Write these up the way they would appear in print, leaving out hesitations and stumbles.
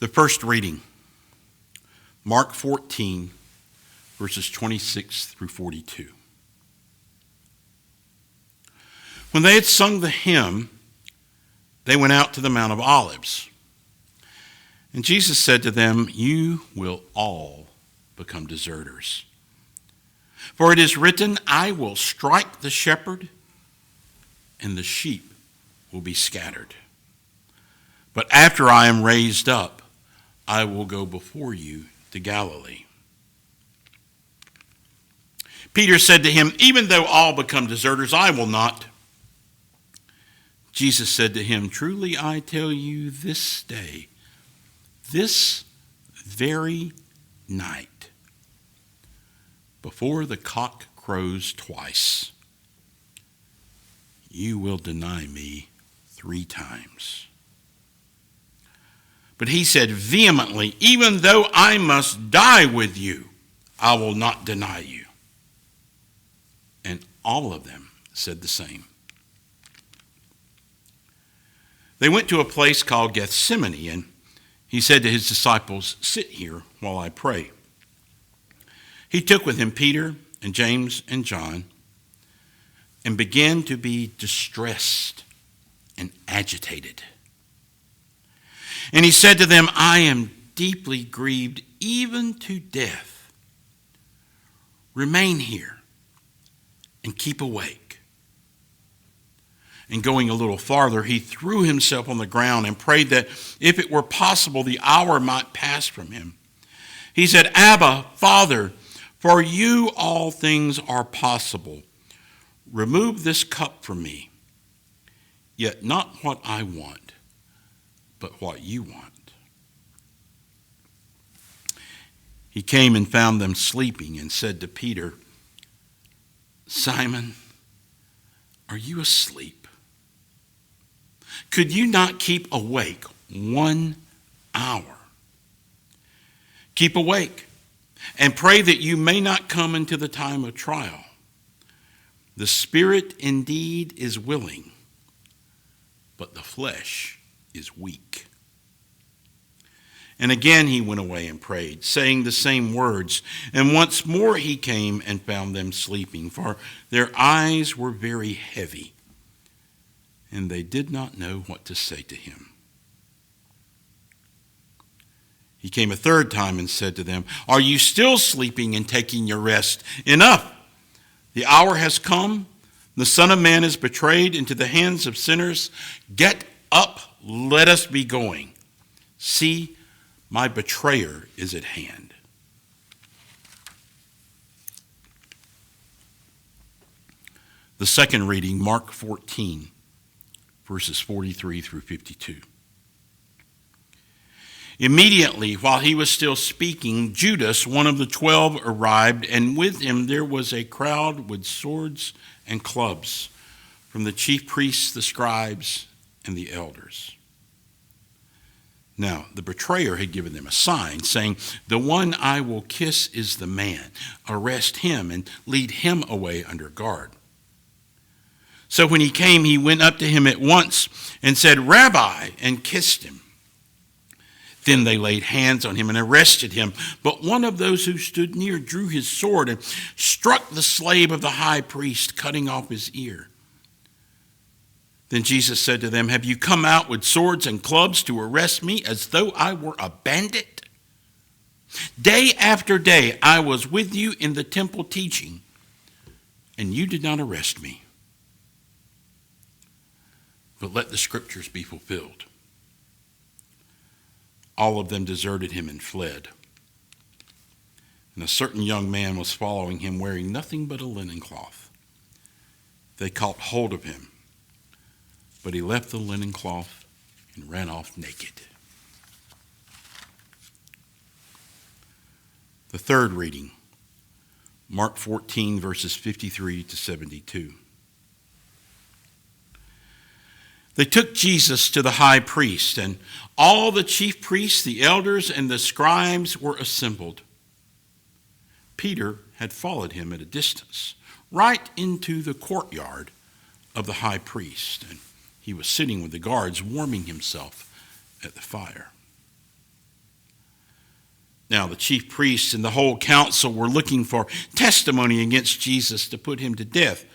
The first reading, Mark 14, verses 26 through 42. When they had sung the hymn, they went out to the Mount of Olives. And Jesus said to them, "You will all become deserters. For it is written, I will strike the shepherd, and the sheep will be scattered. But after I am raised up, I will go before you to Galilee." Peter said to him, "Even though all become deserters, I will not." Jesus said to him, "Truly I tell you, this day, this very night, before the cock crows twice, you will deny me 3 times. But he said vehemently, "Even though I must die with you, I will not deny you." And all of them said the same. They went to a place called Gethsemane, and he said to his disciples, "Sit here while I pray." He took with him Peter and James and John and began to be distressed and agitated. And he said to them, "I am deeply grieved, even to death. Remain here and keep awake." And going a little farther, he threw himself on the ground and prayed that if it were possible, the hour might pass from him. He said, "Abba, Father, for you all things are possible. Remove this cup from me. Yet not what I want, but what you want." He came and found them sleeping and said to Peter, "Simon, are you asleep? Could you not keep awake 1 hour? Keep awake and pray that you may not come into the time of trial. The spirit indeed is willing, but the flesh is weak." And again he went away and prayed, saying the same words. And once more he came and found them sleeping, for their eyes were very heavy, and they did not know what to say to him. He came a third time and said to them, "Are you still sleeping and taking your rest? Enough! The hour has come. The Son of Man is betrayed into the hands of sinners. Get up, let us be going. See, my betrayer is at hand." The second reading, Mark 14, verses 43 through 52. Immediately, while he was still speaking, Judas, one of the 12, arrived, and with him there was a crowd with swords and clubs from the chief priests, the scribes, and the elders. Now, the betrayer had given them a sign, saying, "The one I will kiss is the man. Arrest him and lead him away under guard." So when he came, he went up to him at once and said, "Rabbi," and kissed him. Then they laid hands on him and arrested him. But one of those who stood near drew his sword and struck the slave of the high priest, cutting off his ear. Then Jesus said to them, "Have you come out with swords and clubs to arrest me as though I were a bandit? Day after day I was with you in the temple teaching, and you did not arrest me. But let the scriptures be fulfilled." All of them deserted him and fled. And a certain young man was following him, wearing nothing but a linen cloth. They caught hold of him, but he left the linen cloth and ran off naked. The third reading, Mark 14, verses 53 to 72. They took Jesus to the high priest, and all the chief priests, the elders, and the scribes were assembled. Peter had followed him at a distance, right into the courtyard of the high priest, and he was sitting with the guards, warming himself at the fire. Now, the chief priests and the whole council were looking for testimony against Jesus to put him to death,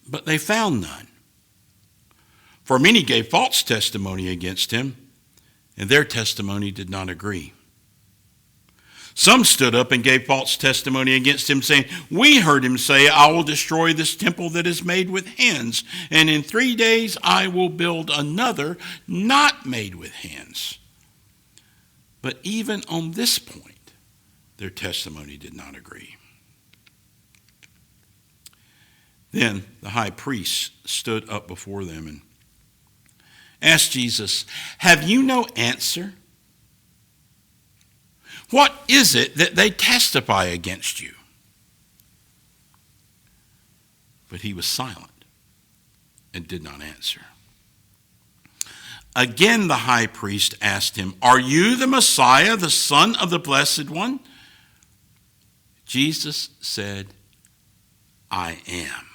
but they found none. For many gave false testimony against him, and their testimony did not agree. Some stood up and gave false testimony against him, saying, "We heard him say, 'I will destroy this temple that is made with hands, and in 3 days I will build another not made with hands.' But even on this point, their testimony did not agree." Then the high priest stood up before them and asked Jesus, "Have you no answer? What is it that they testify against you?" But he was silent and did not answer. Again, the high priest asked him, "Are you the Messiah, the Son of the Blessed One?" Jesus said, "I am.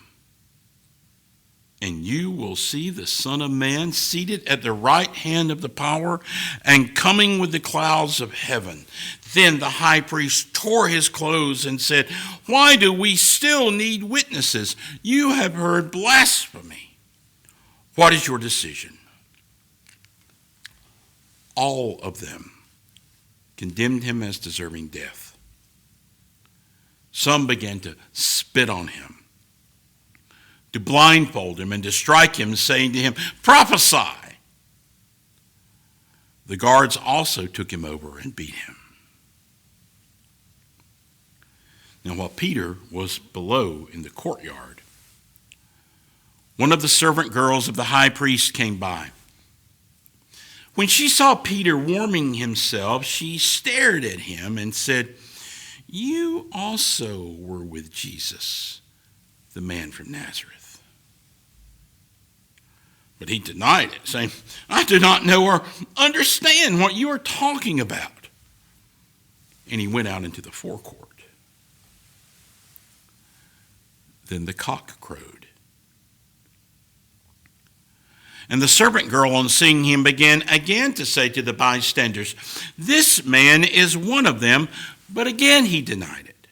And you will see the Son of Man seated at the right hand of the power and coming with the clouds of heaven." Then the high priest tore his clothes and said, "Why do we still need witnesses? You have heard blasphemy. What is your decision?" All of them condemned him as deserving death. Some began to spit on him, to blindfold him, and to strike him, saying to him, "Prophesy." The guards also took him over and beat him. Now, while Peter was below in the courtyard, one of the servant girls of the high priest came by. When she saw Peter warming himself, she stared at him and said, "You also were with Jesus, the man from Nazareth." But he denied it, saying, "I do not know or understand what you are talking about." And he went out into the forecourt. Then the cock crowed. And the servant girl, on seeing him, began again to say to the bystanders, "This man is one of them." But again he denied it.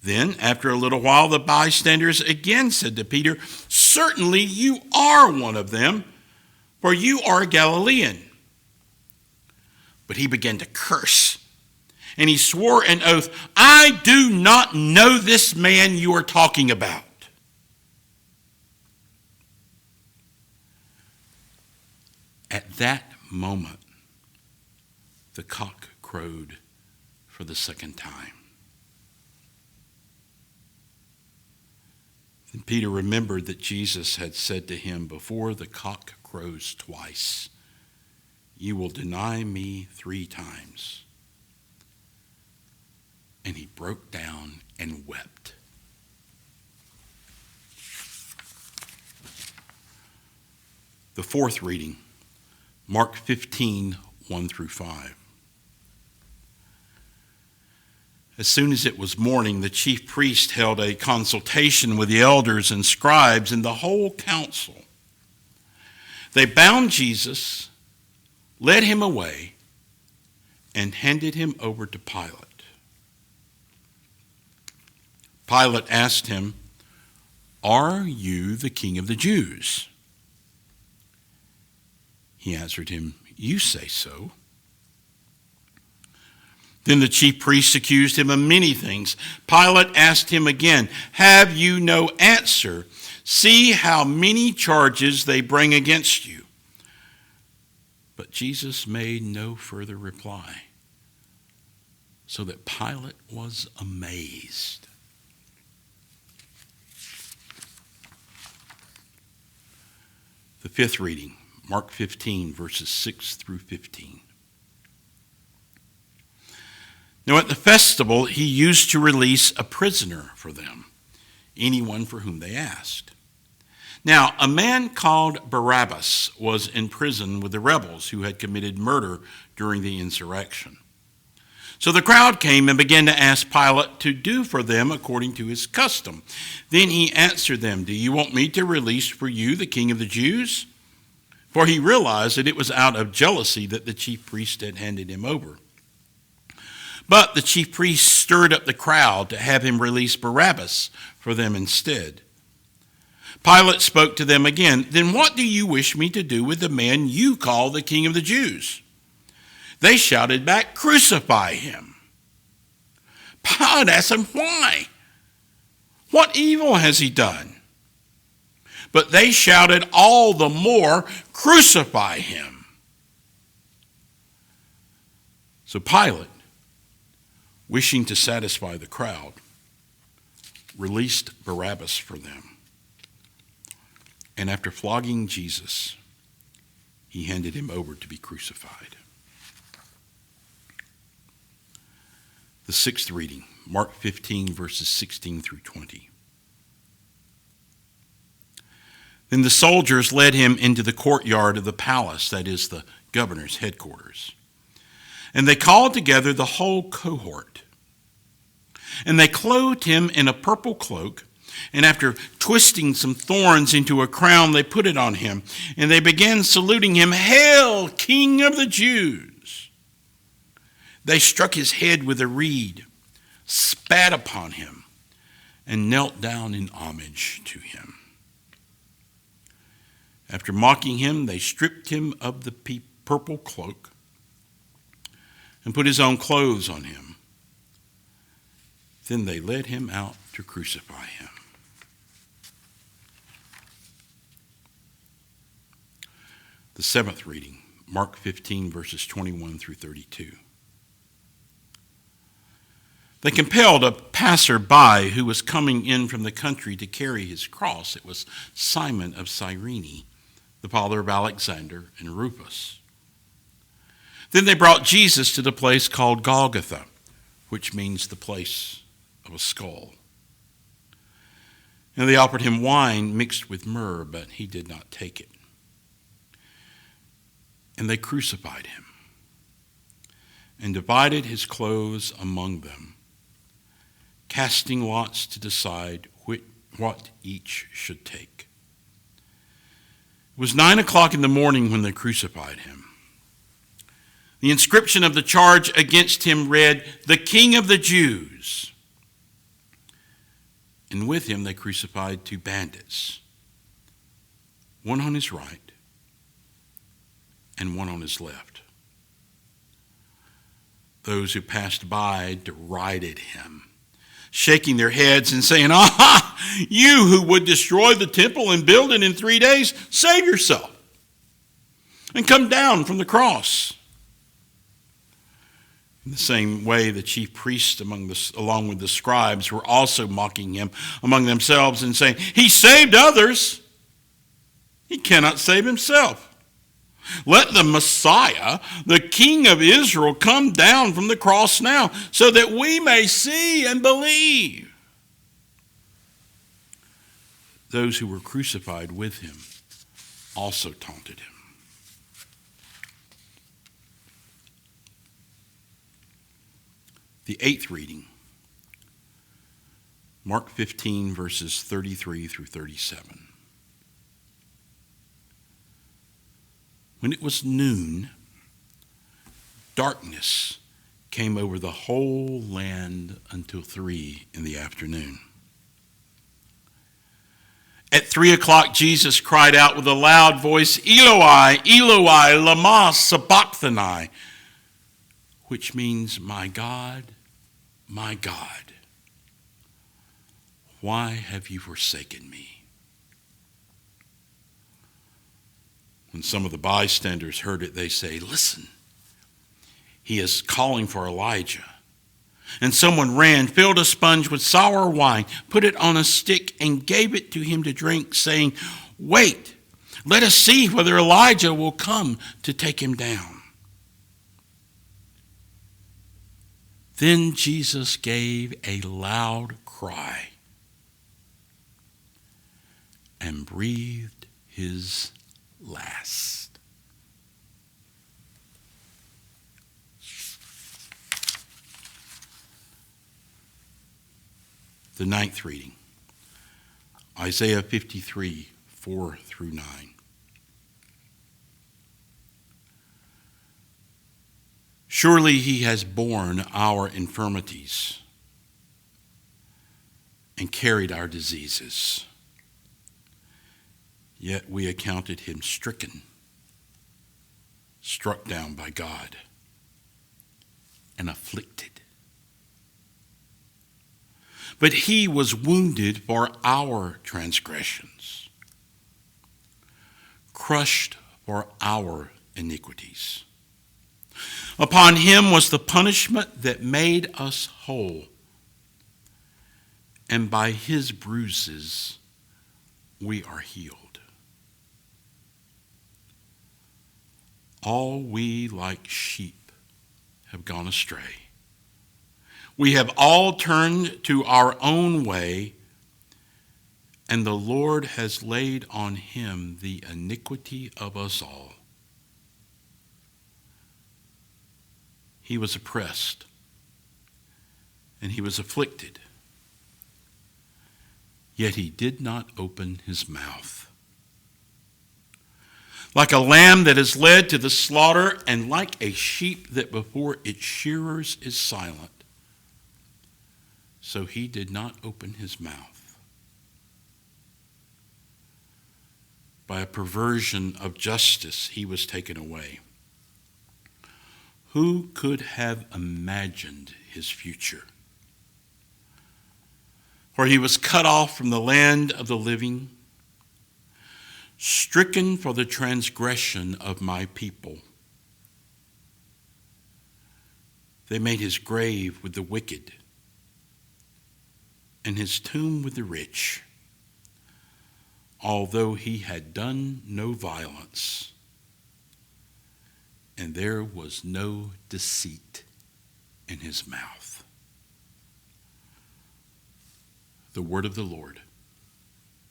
Then, after a little while, the bystanders again said to Peter, "Certainly you are one of them, for you are a Galilean." But he began to curse, and he swore an oath, "I do not know this man you are talking about." At that moment, the cock crowed for the second time. Then Peter remembered that Jesus had said to him, "Before the cock crows twice, you will deny me 3 times." And he broke down and wept. The fourth reading, Mark 15, 1 through 5. As soon as it was morning, the chief priest held a consultation with the elders and scribes and the whole council. They bound Jesus, led him away, and handed him over to Pilate. Pilate asked him, "Are you the king of the Jews?" He answered him, "You say so." Then the chief priests accused him of many things. Pilate asked him again, "Have you no answer? See how many charges they bring against you." But Jesus made no further reply, so that Pilate was amazed. The fifth reading, Mark 15, verses 6 through 15. Now at the festival, he used to release a prisoner for them, anyone for whom they asked. Now a man called Barabbas was in prison with the rebels who had committed murder during the insurrection. So the crowd came and began to ask Pilate to do for them according to his custom. Then he answered them, "Do you want me to release for you the king of the Jews?" For he realized that it was out of jealousy that the chief priest had handed him over. But the chief priests stirred up the crowd to have him release Barabbas for them instead. Pilate spoke to them again. Then what do you wish me to do with the man you call the King of the Jews? They shouted back, crucify him. Pilate asked them, why? What evil has he done? But they shouted all the more, crucify him. So Pilate, wishing to satisfy the crowd, released Barabbas for them. And after flogging Jesus, he handed him over to be crucified. The sixth reading, Mark 15, verses 16 through 20. Then the soldiers led him into the courtyard of the palace, that is the governor's headquarters. And they called together the whole cohort. And they clothed him in a purple cloak, and after twisting some thorns into a crown, they put it on him. And they began saluting him, Hail, King of the Jews! They struck his head with a reed, spat upon him, and knelt down in homage to him. After mocking him, they stripped him of the purple cloak and put his own clothes on him. Then they led him out to crucify him. The seventh reading, Mark 15, verses 21 through 32. They compelled a passer-by who was coming in from the country to carry his cross. It was Simon of Cyrene, the father of Alexander and Rufus. Then they brought Jesus to the place called Golgotha, which means the place of a skull. And they offered him wine mixed with myrrh, but he did not take it. And they crucified him and divided his clothes among them, casting lots to decide what each should take. It was 9 o'clock in the morning when they crucified him. The inscription of the charge against him read, The King of the Jews. And with him they crucified 2 bandits, one on his right and one on his left. Those who passed by derided him, shaking their heads and saying, Aha! You who would destroy the temple and build it in 3 days, save yourself and come down from the cross. In the same way, the chief priests along with the scribes were also mocking him among themselves and saying, He saved others. He cannot save himself. Let the Messiah, the King of Israel, come down from the cross now so that we may see and believe. Those who were crucified with him also taunted him. The eighth reading, Mark 15, verses 33 through 37. When it was noon, darkness came over the whole land until 3 in the afternoon. At 3 o'clock, Jesus cried out with a loud voice, Eloi, Eloi, lama sabachthani, which means, my God, why have you forsaken me? When some of the bystanders heard it, they say, Listen, he is calling for Elijah. And someone ran, filled a sponge with sour wine, put it on a stick, and gave it to him to drink, saying, Wait, let us see whether Elijah will come to take him down. Then Jesus gave a loud cry and breathed his last. The ninth reading, Isaiah 53, 4 through 9. Surely he has borne our infirmities and carried our diseases. Yet we accounted him stricken, struck down by God, and afflicted. But he was wounded for our transgressions, crushed for our iniquities. Upon him was the punishment that made us whole, and by his bruises we are healed. All we like sheep have gone astray. We have all turned to our own way, and the Lord has laid on him the iniquity of us all. He was oppressed, and he was afflicted, yet he did not open his mouth. Like a lamb that is led to the slaughter, and like a sheep that before its shearers is silent, so he did not open his mouth. By a perversion of justice he was taken away. Who could have imagined his future? For he was cut off from the land of the living, stricken for the transgression of my people. They made his grave with the wicked, and his tomb with the rich, although he had done no violence, and there was no deceit in his mouth. The word of the Lord.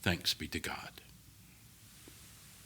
Thanks be to God.